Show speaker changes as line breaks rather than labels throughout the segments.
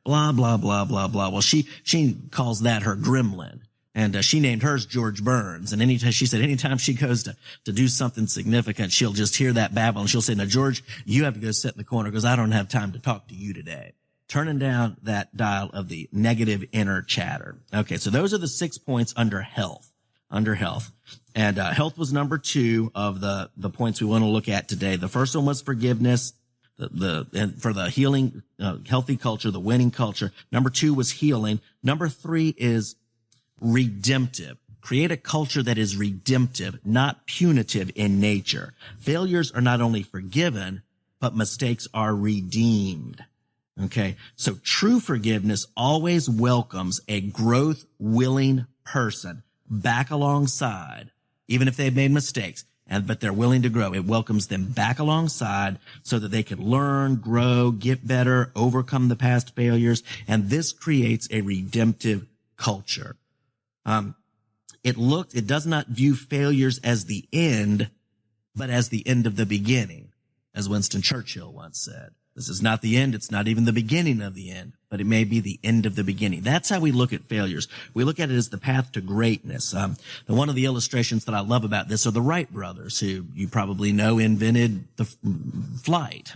blah, blah, blah, blah, blah. Well, she calls that her gremlin. And she named hers George Burns. And anytime she goes to do something significant, she'll just hear that babble and she'll say, now, George, you have to go sit in the corner because I don't have time to talk to you today. Turning down that dial of the negative inner chatter. Okay, so those are the 6 points under health. And health was number 2 of the points we want to look at today. The first one was forgiveness, and for the healing, healthy culture, the winning culture. Number 2 was healing. Number 3 is redemptive. Create a culture that is redemptive, not punitive in nature. Failures are not only forgiven, but mistakes are redeemed. Okay, so true forgiveness always welcomes a growth-willing person back alongside, even if they've made mistakes, but they're willing to grow. It welcomes them back alongside so that they can learn, grow, get better, overcome the past failures, and this creates a redemptive culture. It does not view failures as the end, but as the end of the beginning, as Winston Churchill once said. This is not the end. It's not even the beginning of the end, but it may be the end of the beginning. That's how we look at failures. We look at it as the path to greatness. One of the illustrations that I love about this are the Wright brothers, who you probably know invented the flight,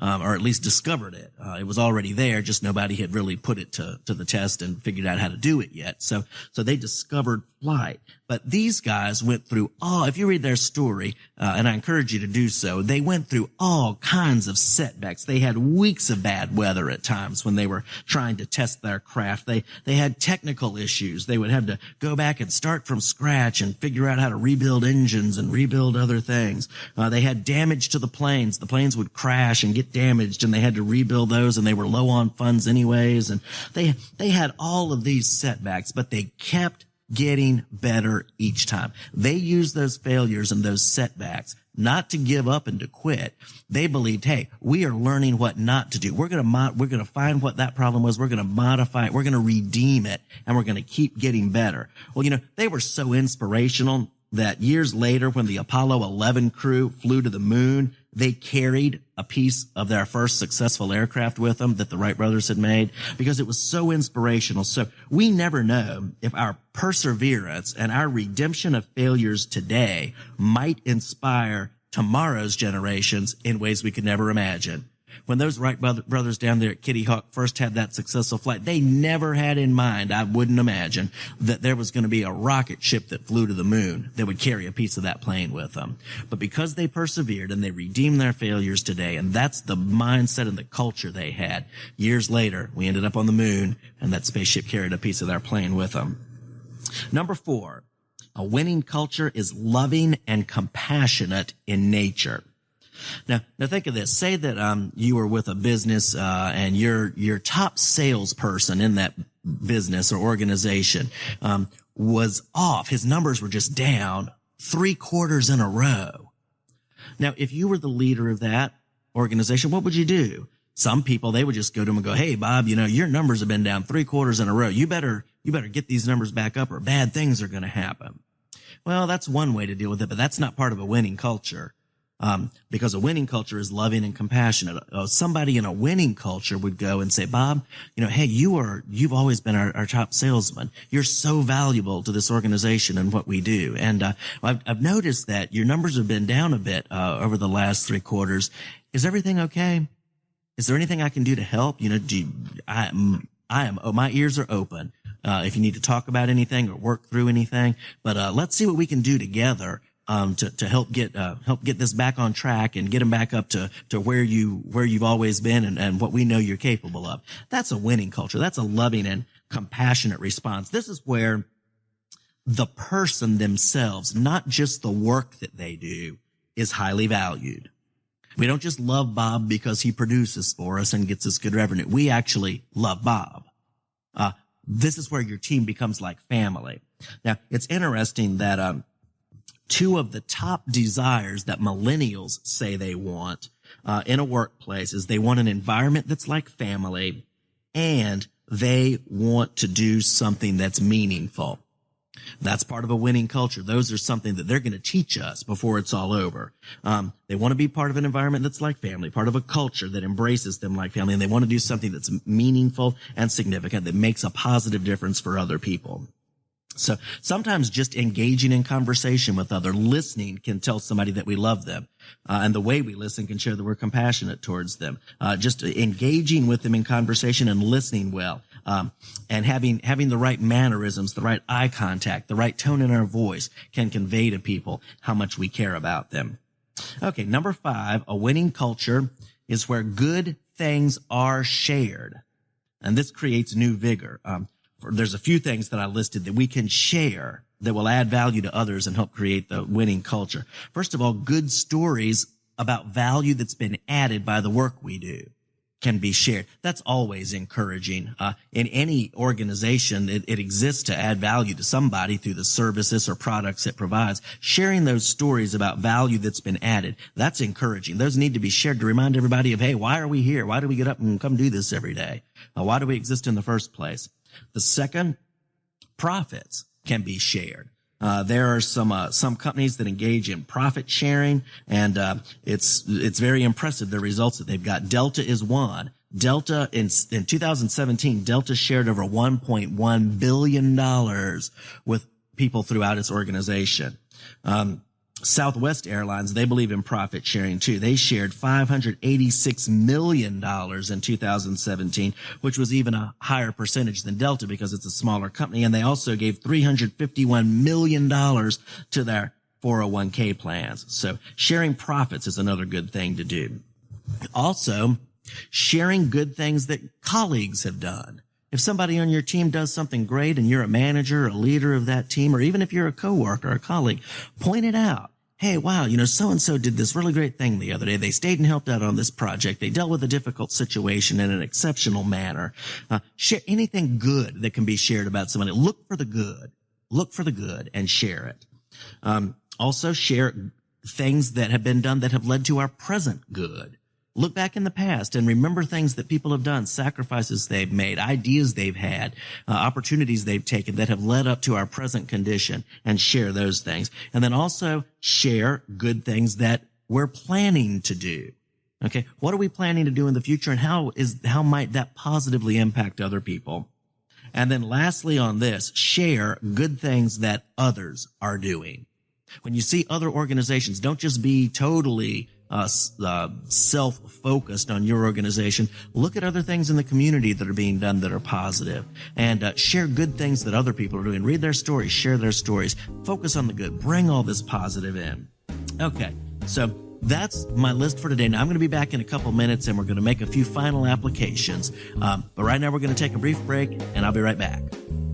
or at least discovered it. It was already there, just nobody had really put it to the test and figured out how to do it yet. So they discovered flight. But these guys went through if you read their story, and I encourage you to do so, they went through all kinds of setbacks. They had weeks of bad weather at times when they were trying to test their craft. They had technical issues. They would have to go back and start from scratch and figure out how to rebuild engines and rebuild other things. They had damage to the planes. The planes would crash and get damaged, and they had to rebuild those, and they were low on funds anyways. And they had all of these setbacks, but they kept getting better each time. They used those failures and those setbacks not to give up and to quit. They believed, hey, we are learning what not to do. We're going to find what that problem was. We're going to modify it. We're going to redeem it, and we're going to keep getting better. Well, they were so inspirational that years later, when the Apollo 11 crew flew to the moon, they carried a piece of their first successful aircraft with them that the Wright brothers had made, because it was so inspirational. So we never know if our perseverance and our redemption of failures today might inspire tomorrow's generations in ways we could never imagine. When those Wright brothers down there at Kitty Hawk first had that successful flight, they never had in mind, I wouldn't imagine, that there was going to be a rocket ship that flew to the moon that would carry a piece of that plane with them. But because they persevered and they redeemed their failures today, and that's the mindset and the culture they had, years later, we ended up on the moon, and that spaceship carried a piece of their plane with them. Number 4, a winning culture is loving and compassionate in nature. Now think of this. Say that you were with a business and your top salesperson in that business or organization was off. His numbers were just down 3 quarters in a row. Now, if you were the leader of that organization, what would you do? Some people, they would just go to him and go, hey, Bob, your numbers have been down 3 quarters in a row. You better get these numbers back up, or bad things are going to happen. Well, that's one way to deal with it, but that's not part of a winning culture. Because a winning culture is loving and compassionate. Somebody in a winning culture would go and say, Bob, hey, you've always been our top salesman. You're so valuable to this organization and what we do. And, I've noticed that your numbers have been down a bit, over the last 3 quarters. Is everything okay? Is there anything I can do to help? My ears are open. If you need to talk about anything or work through anything, but, let's see what we can do together. To help get this back on track and get them back up to where you've always been and what we know you're capable of. That's a winning culture. That's a loving and compassionate response. This is where the person themselves, not just the work that they do, is highly valued. We don't just love Bob because he produces for us and gets us good revenue. We actually love Bob. This is where your team becomes like family. Now, it's interesting that, 2 of the top desires that millennials say they want in a workplace is they want an environment that's like family, and they want to do something that's meaningful. That's part of a winning culture. Those are something that they're going to teach us before it's all over. They want to be part of an environment that's like family, part of a culture that embraces them like family, and they want to do something that's meaningful and significant that makes a positive difference for other people. So sometimes just engaging in conversation with others, listening can tell somebody that we love them. And the way we listen can show that we're compassionate towards them. Just engaging with them in conversation and listening well. And having the right mannerisms, the right eye contact, the right tone in our voice can convey to people how much we care about them. Okay. Number 5, a winning culture is where good things are shared. And this creates new vigor. There's a few things that I listed that we can share that will add value to others and help create the winning culture. First of all, good stories about value that's been added by the work we do can be shared. That's always encouraging. In any organization, it exists to add value to somebody through the services or products it provides. Sharing those stories about value that's been added, that's encouraging. Those need to be shared to remind everybody of, hey, why are we here? Why do we get up and come do this every day? Why do we exist in the first place? The second, profits can be shared. There are some companies that engage in profit sharing, and it's very impressive, the results that they've got. Delta is one. Delta in 2017, Delta shared over $1.1 billion with people throughout its organization. Southwest Airlines, they believe in profit sharing too. They shared $586 million in 2017, which was even a higher percentage than Delta because it's a smaller company. And they also gave $351 million to their 401k plans. So sharing profits is another good thing to do. Also, sharing good things that colleagues have done. If somebody on your team does something great and you're a manager, a leader of that team, or even if you're a coworker, a colleague, point it out. Hey, wow, so-and-so did this really great thing the other day. They stayed and helped out on this project. They dealt with a difficult situation in an exceptional manner. Share anything good that can be shared about somebody. Look for the good and share it. Also share things that have been done that have led to our present good. Look back in the past and remember things that people have done, sacrifices they've made, ideas they've had, opportunities they've taken that have led up to our present condition, and share those things. And then also share good things that we're planning to do. Okay. What are we planning to do in the future, and how might that positively impact other people? And then lastly on this, share good things that others are doing. When you see other organizations, don't just be totally self-focused on your organization. Look at other things in the community that are being done that are positive, and share good things that other people are doing. Read their stories, share their stories, focus on the good, bring all this positive in. Okay, so that's my list for today. Now, I'm going to be back in a couple minutes, and we're going to make a few final applications. But right now, we're going to take a brief break, and I'll be right back.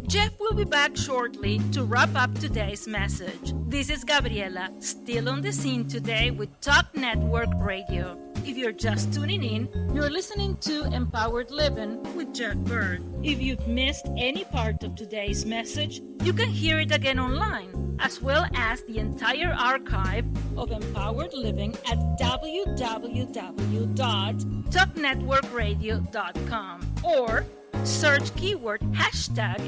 Jeff will be back shortly to wrap up today's message. This is Gabriela, still on the scene today with Talk Network Radio. If you're just tuning in, you're listening to Empowered Living with Jeff Byrd. If you've missed any part of today's message, you can hear it again online, as well as the entire archive of Empowered Living at www.talknetworkradio.com or search keyword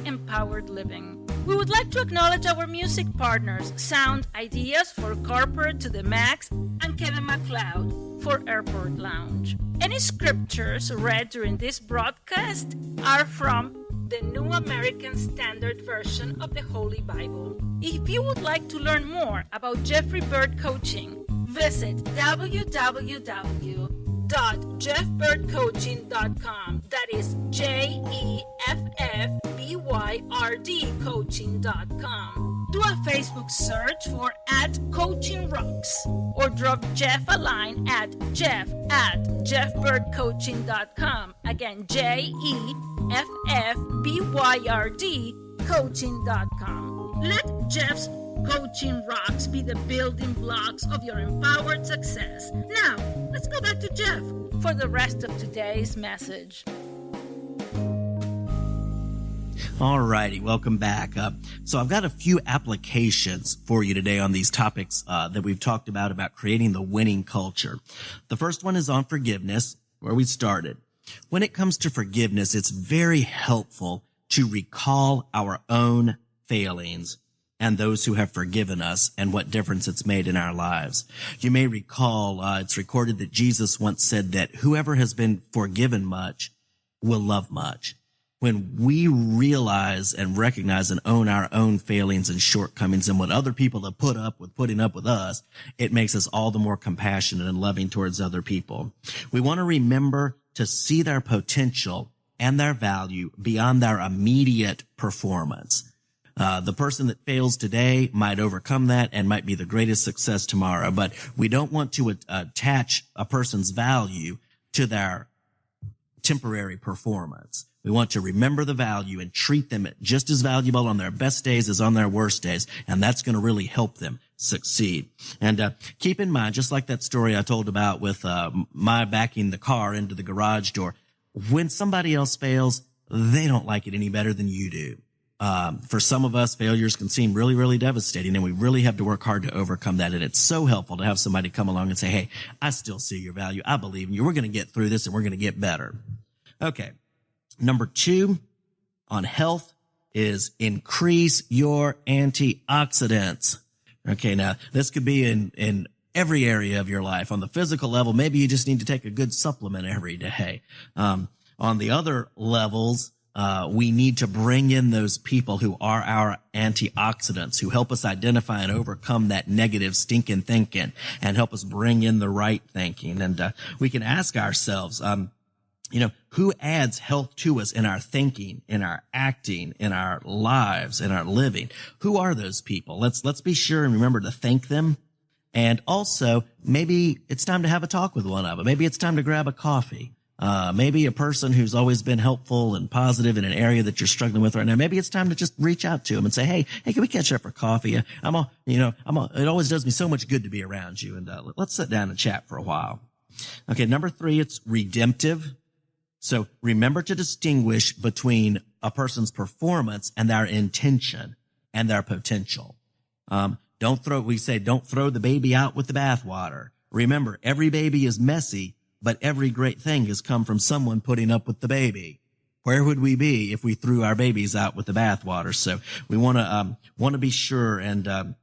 #Empowered Living. We would like to acknowledge our music partners, Sound Ideas for Corporate to the Max and Kevin MacLeod for Airport Lounge. Any scriptures read during this broadcast are from the New American Standard Version of the Holy Bible. If you would like to learn more about Jeffrey Byrd Coaching, visit www.jeffbyrdcoaching.com. That is JEFFBYRD coaching.com. Do a Facebook search for @CoachingRocks or drop Jeff a line at jeff@jeffbyrdcoaching.com. Again, JEFFBYRD coaching.com. Let Jeff's Coaching Rocks be the building blocks of your empowered success. Now, let's go back to Jeff for the rest of today's message.
All righty, welcome back. So I've got a few applications for you today on these topics that we've talked about creating the winning culture. The first one is on forgiveness, where we started. When it comes to forgiveness, it's very helpful to recall our own failings and those who have forgiven us and what difference it's made in our lives. You may recall, it's recorded that Jesus once said that whoever has been forgiven much will love much. When we realize and recognize and own our own failings and shortcomings and what other people have putting up with us, it makes us all the more compassionate and loving towards other people. We want to remember to see their potential and their value beyond their immediate performance. The person that fails today might overcome that and might be the greatest success tomorrow, but we don't want to attach a person's value to their temporary performance. We want to remember the value and treat them just as valuable on their best days as on their worst days, and that's going to really help them succeed. And keep in mind, just like that story I told about with my backing the car into the garage door, when somebody else fails, they don't like it any better than you do. For some of us, failures can seem really, really devastating, and we really have to work hard to overcome that. And it's so helpful to have somebody come along and say, hey, I still see your value. I believe in you. We're going to get through this, and we're going to get better. Okay. Number 2 on health is increase your antioxidants. Okay. Now, this could be in every area of your life. On the physical level, maybe you just need to take a good supplement every day. On the other levels, we need to bring in those people who are our antioxidants, who help us identify and overcome that negative stinking thinking and help us bring in the right thinking. And we can ask ourselves, who adds health to us in our thinking, in our acting, in our lives, in our living? Who are those people? Let's be sure and remember to thank them. And also, maybe it's time to have a talk with one of them. Maybe it's time to grab a coffee. Maybe a person who's always been helpful and positive in an area that you're struggling with right now. Maybe it's time to just reach out to them and say, hey, can we catch up for coffee? It always does me so much good to be around you. And, let's sit down and chat for a while. Okay. Number 3, it's redemptive. So remember to distinguish between a person's performance and their intention and their potential. Don't throw the baby out with the bathwater. Remember, every baby is messy, but every great thing has come from someone putting up with the baby. Where would we be if we threw our babies out with the bathwater? So we want to be sure and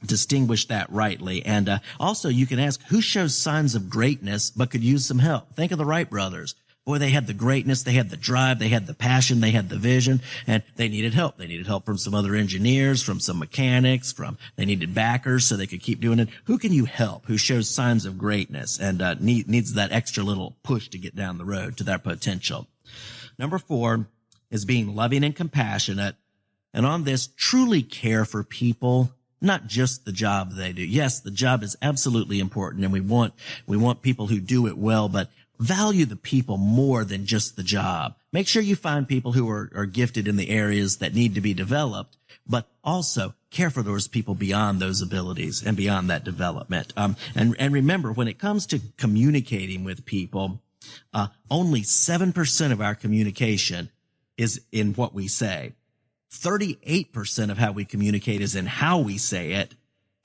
distinguish that rightly. And also you can ask, who shows signs of greatness but could use some help? Think of the Wright brothers. Boy, they had the greatness, they had the drive, they had the passion, they had the vision, and they needed help. They needed help from some other engineers, from some mechanics, they needed backers so they could keep doing it. Who can you help who shows signs of greatness and needs that extra little push to get down the road to their potential? Number 4 is being loving and compassionate. And on this, truly care for people, not just the job they do. Yes, the job is absolutely important, and we want people who do it well, but value the people more than just the job. Make sure you find people who are gifted in the areas that need to be developed, but also care for those people beyond those abilities and beyond that development. And remember, when it comes to communicating with people, only 7% of our communication is in what we say. 38% of how we communicate is in how we say it.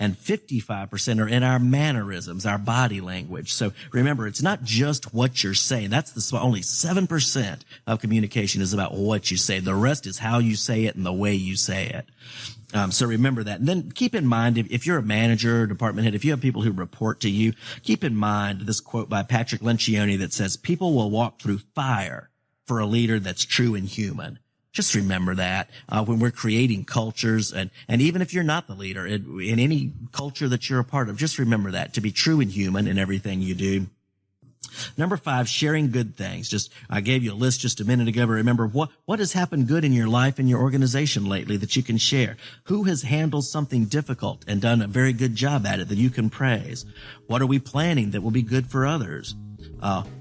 And 55% are in our mannerisms, our body language. So remember, it's not just what you're saying. That's only 7% of communication is about what you say. The rest is how you say it and the way you say it. So remember that. And then keep in mind, if you're a manager or department head, if you have people who report to you, keep in mind this quote by Patrick Lencioni that says, people will walk through fire for a leader that's true and human. Just remember that when we're creating cultures, and even if you're not the leader in any culture that you're a part of, just remember that, to be true and human in everything you do. Number 5, sharing good things. I gave you a list just a minute ago, but remember what has happened good in your life and your organization lately that you can share? Who has handled something difficult and done a very good job at it that you can praise? What are we planning that will be good for others?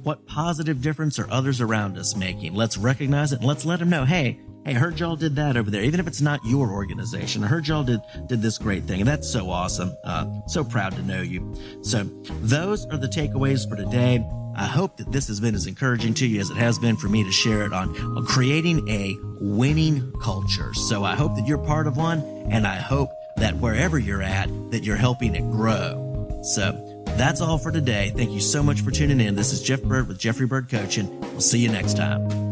What positive difference are others around us making? Let's recognize it and let's let them know, hey, I heard y'all did that over there. Even if it's not your organization, I heard y'all did this great thing. And that's so awesome. So proud to know you. So those are the takeaways for today. I hope that this has been as encouraging to you as it has been for me to share it on creating a winning culture. So I hope that you're part of one, and I hope that wherever you're at, that you're helping it grow. So that's all for today. Thank you so much for tuning in. This is Jeff Byrd with Jeffrey Byrd Coaching. We'll see you next time.